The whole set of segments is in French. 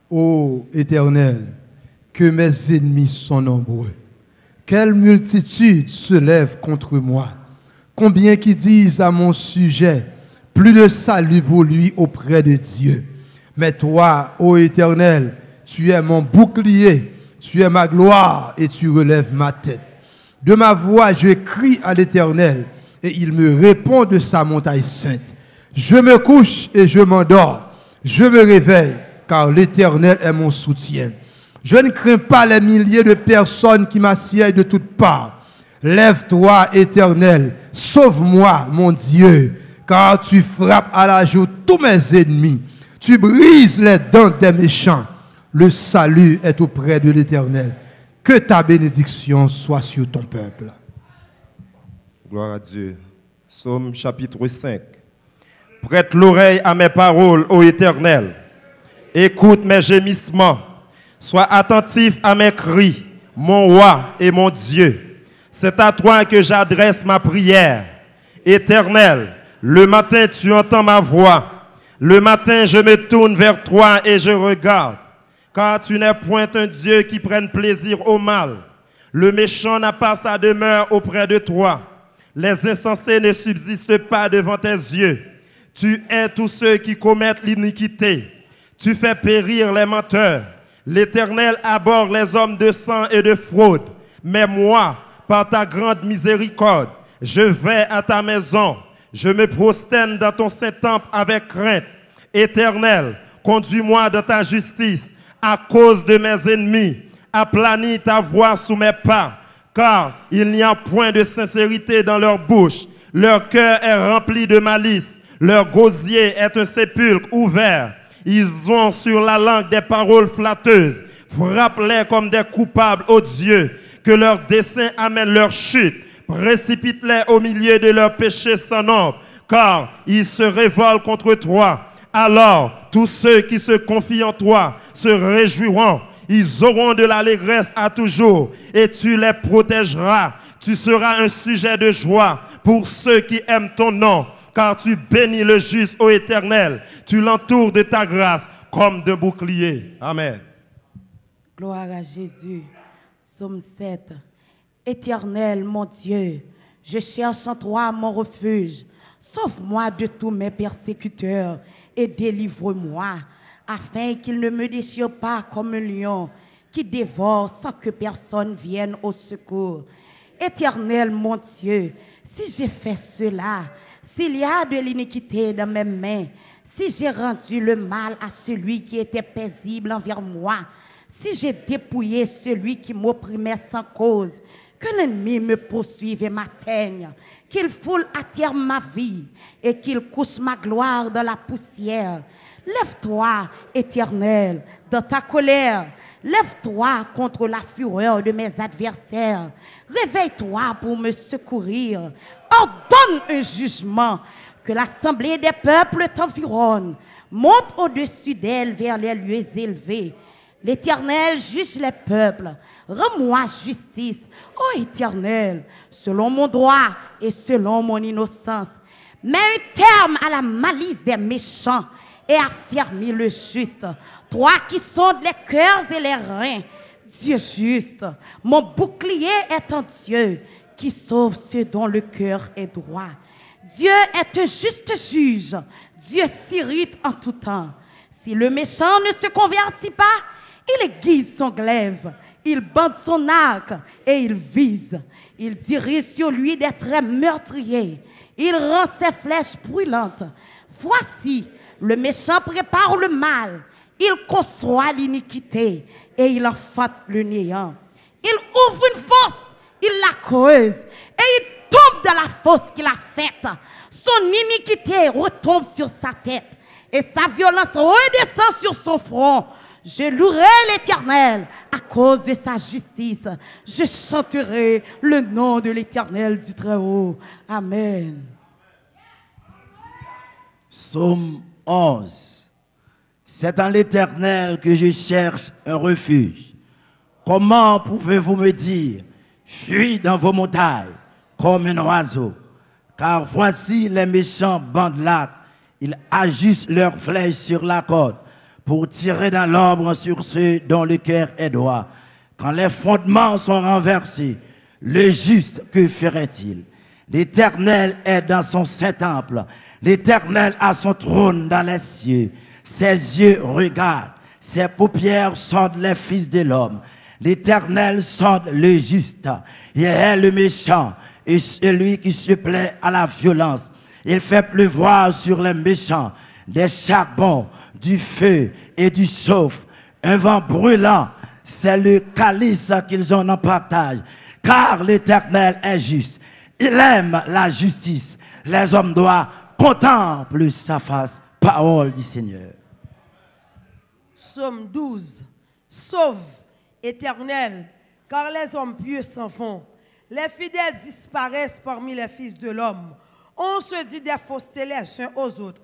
Ô Éternel, que mes ennemis sont nombreux. Quelle multitude se lève contre moi. Combien qui disent à mon sujet, plus de salut pour lui auprès de Dieu. Mais toi, ô Éternel, tu es mon bouclier, tu es ma gloire et tu relèves ma tête. De ma voix, je crie à l'Éternel et il me répond de sa montagne sainte. Je me couche et je m'endors. Je me réveille car l'Éternel est mon soutien. Je ne crains pas les milliers de personnes qui m'assiègent de toutes parts. Lève-toi, Éternel, sauve-moi, mon Dieu, car tu frappes à la joue tous mes ennemis. Tu brises les dents des méchants. Le salut est auprès de l'Éternel. Que ta bénédiction soit sur ton peuple. Gloire à Dieu. Psaume chapitre 5. Prête l'oreille à mes paroles, ô Éternel. Écoute mes gémissements. Sois attentif à mes cris, mon roi et mon Dieu. C'est à toi que j'adresse ma prière. Éternel, le matin tu entends ma voix. Le matin je me tourne vers toi et je regarde. Car tu n'es point un Dieu qui prenne plaisir au mal. Le méchant n'a pas sa demeure auprès de toi. Les insensés ne subsistent pas devant tes yeux. Tu hais tous ceux qui commettent l'iniquité. Tu fais périr les menteurs. L'Éternel abhorre les hommes de sang et de fraude. Mais moi, par ta grande miséricorde, je vais à ta maison. Je me prosterne dans ton saint temple avec crainte. Éternel, conduis-moi dans ta justice à cause de mes ennemis. Aplanis ta voix sous mes pas, car il n'y a point de sincérité dans leur bouche. Leur cœur est rempli de malice. Leur gosier est un sépulcre ouvert. Ils ont sur la langue des paroles flatteuses. Frappe-les comme des coupables, ô Dieu, que leur dessein amène leur chute. Précipite-les au milieu de leurs péchés sans nombre, car ils se révoltent contre toi. Alors, tous ceux qui se confient en toi se réjouiront. Ils auront de l'allégresse à toujours, et tu les protégeras. Tu seras un sujet de joie pour ceux qui aiment ton nom, car tu bénis le juste, ô Éternel. Tu l'entoures de ta grâce comme de bouclier. Amen. Gloire à Jésus. Psaume 7. Éternel, mon Dieu, je cherche en toi mon refuge. Sauve-moi de tous mes persécuteurs et délivre-moi, afin qu'ils ne me déchirent pas comme un lion qui dévore sans que personne vienne au secours. Éternel, mon Dieu, si j'ai fait cela, s'il y a de l'iniquité dans mes mains, si j'ai rendu le mal à celui qui était paisible envers moi, si j'ai dépouillé celui qui m'opprimait sans cause, que l'ennemi me poursuive et m'atteigne, qu'il foule à terre ma vie et qu'il couche ma gloire dans la poussière. Lève-toi, Éternel, dans ta colère. Lève-toi contre la fureur de mes adversaires. Réveille-toi pour me secourir. Ordonne un jugement, que l'assemblée des peuples t'environne. Monte au-dessus d'elle vers les lieux élevés. L'Éternel juge les peuples. Rends-moi justice, ô Éternel, selon mon droit et selon mon innocence. Mets un terme à la malice des méchants et affermis le juste. Toi qui sondes les cœurs et les reins, Dieu juste, mon bouclier est un Dieu qui sauve ceux dont le cœur est droit. Dieu est un juste juge. Dieu s'irrite en tout temps. Si le méchant ne se convertit pas, il aiguise son glaive. Il bande son arc et il vise. Il dirige sur lui des traits meurtriers. Il rend ses flèches brûlantes. Voici, le méchant prépare le mal. Il conçoit l'iniquité et il enfante le néant. Il ouvre une fosse, il la creuse et il tombe dans la fosse qu'il a faite. Son iniquité retombe sur sa tête et sa violence redescend sur son front. Je louerai l'Éternel à cause de sa justice. Je chanterai le nom de l'Éternel du Très-Haut. Amen. Psaume 11. C'est en l'Éternel que je cherche un refuge. Comment pouvez-vous me dire, fuis dans vos montagnes comme un oiseau? Car voici les méchants bandent là, ils ajustent leurs flèches sur la corde pour tirer dans l'ombre sur ceux dont le cœur est droit. Quand les fondements sont renversés, le juste, que ferait-il? L'Éternel est dans son Saint-Temple. L'Éternel a son trône dans les cieux. Ses yeux regardent, ses paupières sondent les fils de l'homme. L'Éternel sonde le juste. Il est le méchant et celui qui se plaît à la violence. Il fait pleuvoir sur les méchants des charbons, du feu et du chauffe. Un vent brûlant, c'est le calice qu'ils ont en partage. Car l'Éternel est juste. Il aime la justice. Les hommes droits contemplent sa face. Parole du Seigneur. Psaume 12. Sauve, Éternel, car les hommes pieux s'en vont. Les fidèles disparaissent parmi les fils de l'homme. On se dit des faussetés les uns aux autres.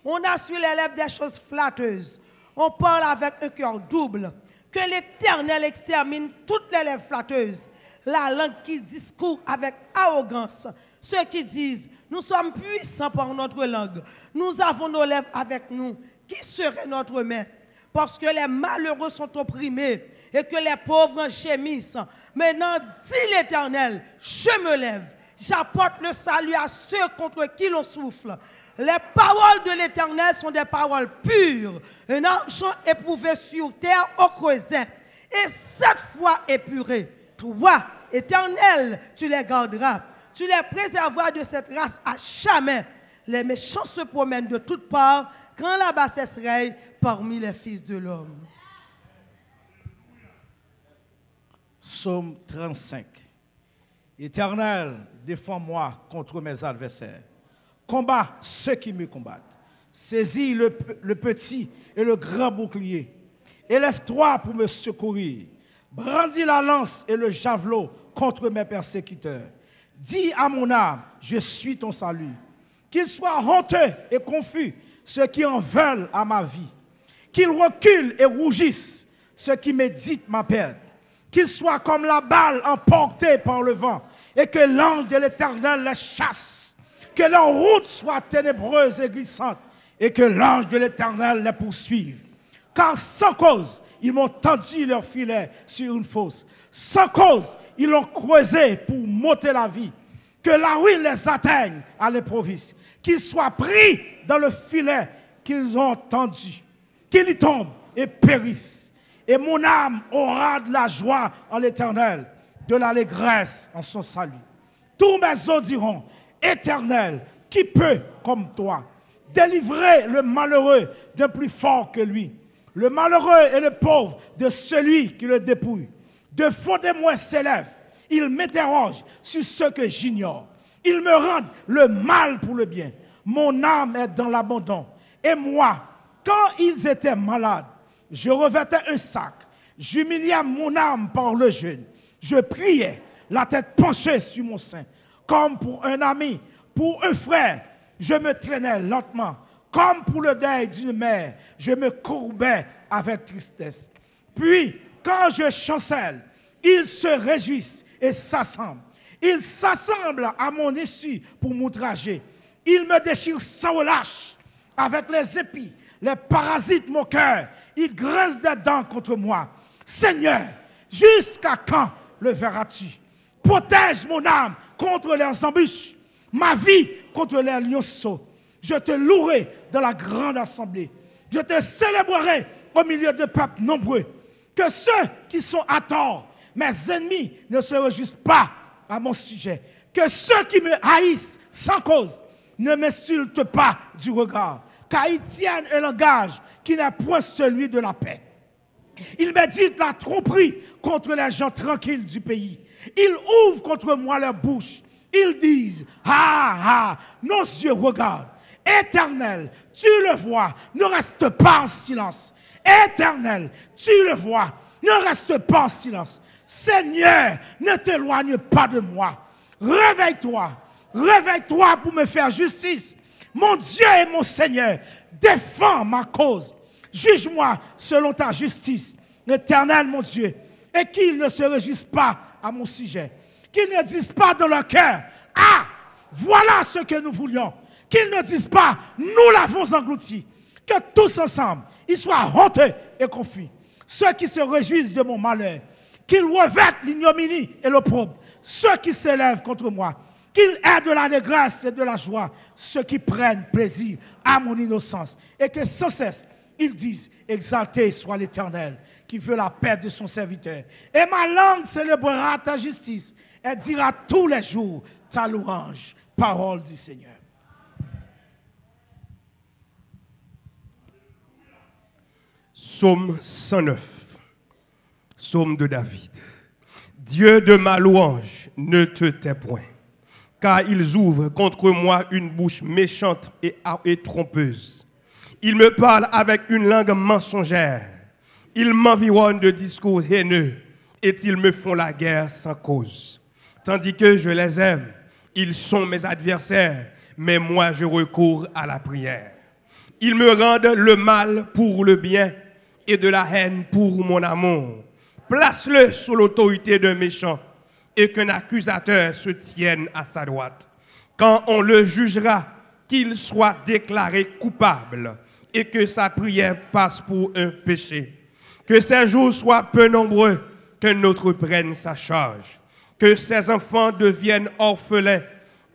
On a sur les lèvres des choses flatteuses. On parle avec un cœur double. Que l'Éternel extermine toutes les lèvres flatteuses. La langue qui discourt avec arrogance. Ceux qui disent, nous sommes puissants par notre langue. Nous avons nos lèvres avec nous. Qui serait notre maître? Parce que les malheureux sont opprimés et que les pauvres gémissent. Maintenant, dit l'Éternel, je me lève. J'apporte le salut à ceux contre qui l'on souffle. Les paroles de l'Éternel sont des paroles pures. Un argent éprouvé sur terre au creuset. Et 7 fois épuré. Toi, Éternel, tu les garderas. Tu les préserveras de cette race à jamais. Les méchants se promènent de toutes parts quand la bassesse règne parmi les fils de l'homme. Psaume 35. Éternel, défends-moi contre mes adversaires. Combat ceux qui me combattent. Saisis le petit et le grand bouclier. Élève-toi pour me secourir. Brandis la lance et le javelot contre mes persécuteurs. Dis à mon âme, je suis ton salut. Qu'ils soient honteux et confus, ceux qui en veulent à ma vie. Qu'ils reculent et rougissent, ceux qui méditent ma perte. Qu'ils soient comme la balle emportée par le vent, et que l'ange de l'Éternel les chasse. Que leur route soit ténébreuse et glissante, et que l'ange de l'Éternel les poursuive. Car sans cause, ils m'ont tendu leur filet sur une fosse. Sans cause, ils l'ont creusé pour m'ôter la vie. Que la ruine les atteigne à l'improviste. Qu'ils soient pris dans le filet qu'ils ont tendu. Qu'ils y tombent et périssent. Et mon âme aura de la joie en l'Éternel, de l'allégresse en son salut. Tous mes os diront, Éternel, qui peut comme toi délivrer le malheureux d'un plus fort que lui, le malheureux et le pauvre de celui qui le dépouille. De fond des moi s'élève, il m'interroge sur ce que j'ignore. Il me rend le mal pour le bien. Mon âme est dans l'abandon. Et moi, quand ils étaient malades, je revêtais un sac. J'humiliais mon âme par le jeûne. Je priais, la tête penchée sur mon sein. Comme pour un ami, pour un frère, je me traînais lentement. Comme pour le deuil d'une mère, je me courbais avec tristesse. Puis, quand je chancelle, ils se réjouissent et s'assemblent. Ils s'assemblent à mon issue pour m'outrager. Ils me déchirent sans relâche avec les épis. Les parasites mon cœur. Ils grincent des dents contre moi. Seigneur, jusqu'à quand le verras-tu? Protège mon âme contre leurs embûches, ma vie contre les lionceaux. Je te louerai dans la grande assemblée. Je te célébrerai au milieu de peuples nombreux. Que ceux qui sont à tort, mes ennemis, ne se réjouissent pas à mon sujet. Que ceux qui me haïssent sans cause ne m'insultent pas du regard. Car ils tiennent un langage qui n'est point celui de la paix. Ils méditent la tromperie contre les gens tranquilles du pays. Ils ouvrent contre moi leur bouche. Ils disent, ah, ah, nos yeux regardent. Éternel, tu le vois, ne reste pas en silence. Éternel, tu le vois, ne reste pas en silence. Seigneur, ne t'éloigne pas de moi. Réveille-toi, réveille-toi pour me faire justice. Mon Dieu et mon Seigneur, défends ma cause. Juge-moi selon ta justice, Éternel mon Dieu, et qu'ils ne se réjouissent pas à mon sujet. Qu'ils ne disent pas dans leur cœur, ah, voilà ce que nous voulions. Qu'ils ne disent pas, nous l'avons englouti. Que tous ensemble, ils soient honteux et confus. Ceux qui se réjouissent de mon malheur, qu'ils revêtent l'ignominie et l'opprobre. Ceux qui s'élèvent contre moi, qu'ils aient de l'allégresse et de la joie. Ceux qui prennent plaisir à mon innocence. Et que sans cesse, ils disent, exalté soit l'Éternel, qui veut la paix de son serviteur. Et ma langue célébrera ta justice et dira tous les jours ta louange. Parole du Seigneur. Psaume 109, psaume de David. Dieu de ma louange, ne te tais point, car ils ouvrent contre moi une bouche méchante et trompeuse. Ils me parlent avec une langue mensongère. Ils m'environnent de discours haineux et ils me font la guerre sans cause. Tandis que je les aime, ils sont mes adversaires, mais moi je recours à la prière. Ils me rendent le mal pour le bien et de la haine pour mon amour. Place-le sous l'autorité d'un méchant et qu'un accusateur se tienne à sa droite. Quand on le jugera, qu'il soit déclaré coupable et que sa prière passe pour un péché. Que ses jours soient peu nombreux, qu'un autre prenne sa charge. Que ses enfants deviennent orphelins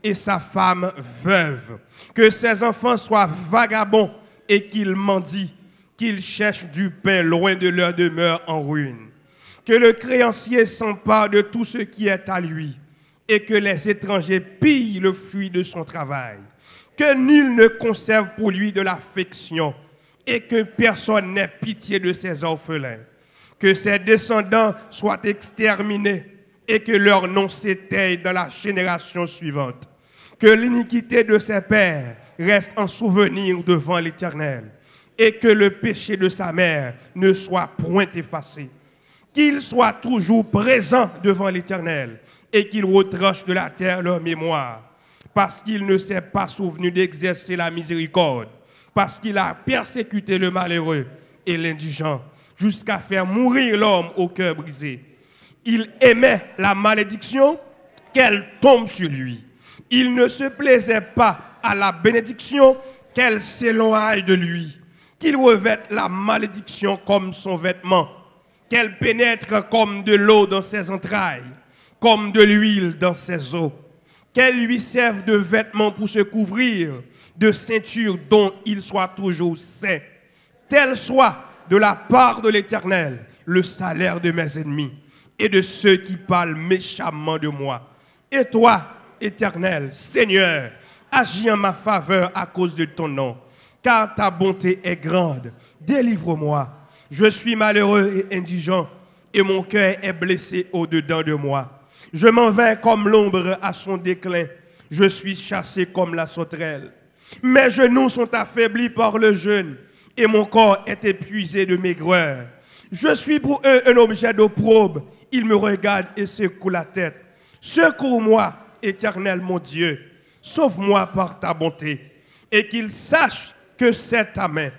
et sa femme veuve. Que ses enfants soient vagabonds et qu'ils mendient, qu'ils cherchent du pain loin de leur demeure en ruine. Que le créancier s'empare de tout ce qui est à lui et que les étrangers pillent le fruit de son travail. Que nul ne conserve pour lui de l'affection et que personne n'ait pitié de ses orphelins. Que ses descendants soient exterminés et que leur nom s'éteigne dans la génération suivante. Que l'iniquité de ses pères reste en souvenir devant l'Éternel et que le péché de sa mère ne soit point effacé. Qu'il soit toujours présent devant l'Éternel et qu'il retranche de la terre leur mémoire, parce qu'il ne s'est pas souvenu d'exercer la miséricorde, parce qu'il a persécuté le malheureux et l'indigent, jusqu'à faire mourir l'homme au cœur brisé. Il aimait la malédiction, qu'elle tombe sur lui. Il ne se plaisait pas à la bénédiction, qu'elle s'éloigne de lui. Qu'il revête la malédiction comme son vêtement, qu'elle pénètre comme de l'eau dans ses entrailles, comme de l'huile dans ses os, qu'elle lui serve de vêtement pour se couvrir, de ceinture dont il soit toujours saint. Tel soit de la part de l'Éternel le salaire de mes ennemis et de ceux qui parlent méchamment de moi. Et toi, Éternel, Seigneur, agis en ma faveur à cause de ton nom, car ta bonté est grande. Délivre-moi. Je suis malheureux et indigent, et mon cœur est blessé au-dedans de moi. Je m'en vais comme l'ombre à son déclin. Je suis chassé comme la sauterelle. Mes genoux sont affaiblis par le jeûne, et mon corps est épuisé de maigreur. Je suis pour eux un objet d'opprobre. Ils me regardent et secouent la tête. Secours-moi, Éternel mon Dieu. Sauve-moi par ta bonté, et qu'ils sachent que c'est ta main,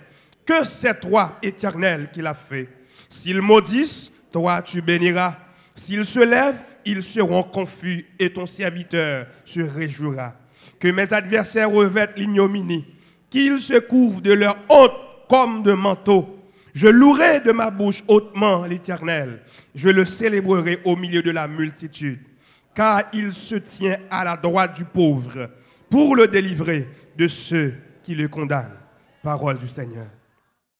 que c'est toi, Éternel, qui l'a fait. S'ils maudissent, toi tu béniras. S'ils se lèvent, ils seront confus et ton serviteur se réjouira. Que mes adversaires revêtent l'ignominie, qu'ils se couvrent de leur honte comme de manteau. Je louerai de ma bouche hautement l'Éternel. Je le célébrerai au milieu de la multitude, car il se tient à la droite du pauvre pour le délivrer de ceux qui le condamnent. Parole du Seigneur.